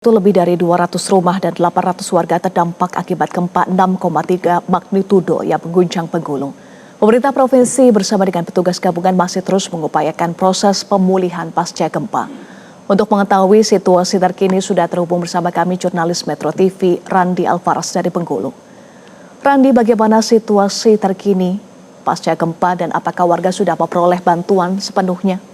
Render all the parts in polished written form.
Itu lebih dari 200 rumah dan 800 warga terdampak akibat gempa 6,3 magnitudo yang mengguncang Bengkulu. Pemerintah provinsi bersama dengan petugas gabungan masih terus mengupayakan proses pemulihan pasca gempa. Untuk mengetahui situasi terkini sudah terhubung bersama kami jurnalis Metro TV Randi Alvaras dari Bengkulu. Randi, bagaimana situasi terkini pasca gempa dan apakah warga sudah memperoleh bantuan sepenuhnya?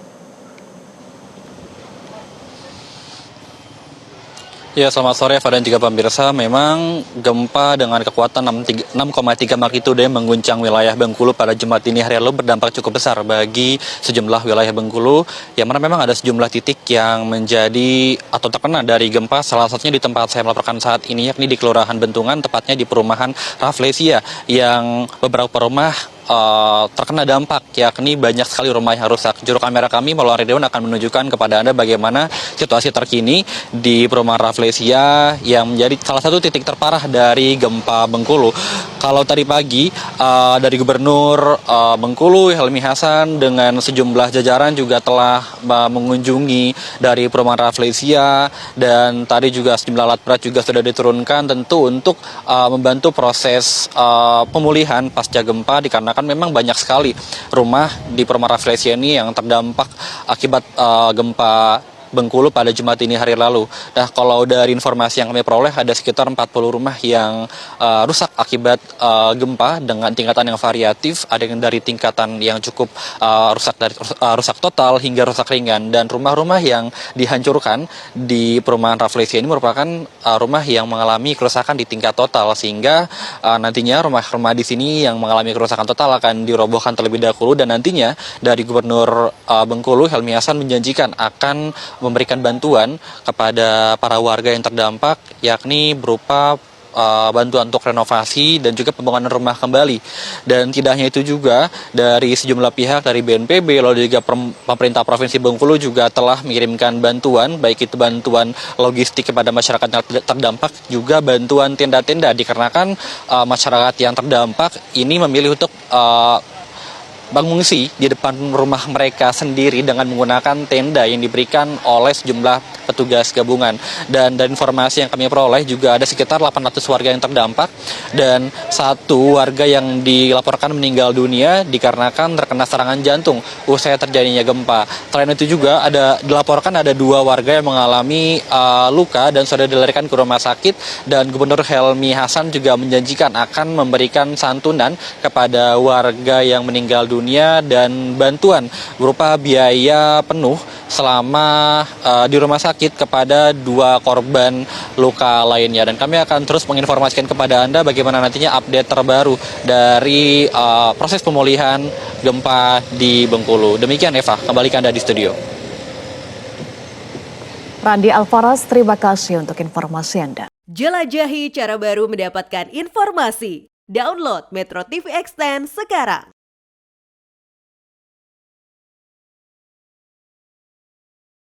Ya, selamat sore Eva dan juga pemirsa. Memang gempa dengan kekuatan 6,3 magnitudo yang mengguncang wilayah Bengkulu pada Jumat ini hari lalu berdampak cukup besar bagi sejumlah wilayah Bengkulu, yang mana memang ada sejumlah titik yang menjadi atau terkena dari gempa. Salah satunya di tempat saya melaporkan saat ini, yakni di Kelurahan Bentungan, tepatnya di perumahan Rafflesia, yang beberapa rumah terkena dampak, yakni banyak sekali rumah yang rusak. Juru kamera kami melalui drone akan menunjukkan kepada Anda bagaimana situasi terkini di perumahan Rafflesia yang menjadi salah satu titik terparah dari gempa Bengkulu. Kalau tadi pagi dari Gubernur Bengkulu Helmi Hasan dengan sejumlah jajaran juga telah mengunjungi dari perumahan Rafflesia, dan tadi juga sejumlah alat berat juga sudah diturunkan tentu untuk membantu proses pemulihan pasca gempa, dikarenakan memang banyak sekali rumah di perumahan Rafflesia ini yang terdampak akibat gempa Bengkulu pada Jumat ini hari lalu. Nah, kalau dari informasi yang kami peroleh ada sekitar 40 rumah yang rusak akibat gempa dengan tingkatan yang variatif. Ada yang dari tingkatan yang cukup rusak total hingga rusak ringan. Dan rumah-rumah yang dihancurkan di perumahan Rafflesia ini merupakan rumah yang mengalami kerusakan di tingkat total, sehingga nantinya rumah-rumah di sini yang mengalami kerusakan total akan dirobohkan terlebih dahulu. Dan nantinya dari Gubernur Bengkulu Helmi Hasan menjanjikan akan memberikan bantuan kepada para warga yang terdampak, yakni berupa bantuan untuk renovasi dan juga pembangunan rumah kembali. Dan tidak hanya itu juga, dari sejumlah pihak dari BNPB lalu juga pemerintah Provinsi Bengkulu juga telah mengirimkan bantuan, baik itu bantuan logistik kepada masyarakat yang terdampak, juga bantuan tenda-tenda, dikarenakan masyarakat yang terdampak ini memilih untuk mengungsi di depan rumah mereka sendiri dengan menggunakan tenda yang diberikan oleh sejumlah petugas gabungan. Dan dari informasi yang kami peroleh juga ada sekitar 800 warga yang terdampak, dan satu warga yang dilaporkan meninggal dunia dikarenakan terkena serangan jantung usai terjadinya gempa. Selain itu juga dilaporkan ada 2 warga yang mengalami luka dan sudah dilarikan ke rumah sakit, dan Gubernur Helmi Hasan juga menjanjikan akan memberikan santunan kepada warga yang meninggal dunia dan bantuan berupa biaya penuh selama di rumah sakit kepada 2 korban luka lainnya. Dan kami akan terus menginformasikan kepada Anda bagaimana nantinya update terbaru dari proses pemulihan gempa di Bengkulu. Demikian Eva, kembali ke Anda di studio. Randi Alvaras, terima kasih untuk informasi Anda. Jelajahi cara baru mendapatkan informasi. Download Metro TV Extend sekarang.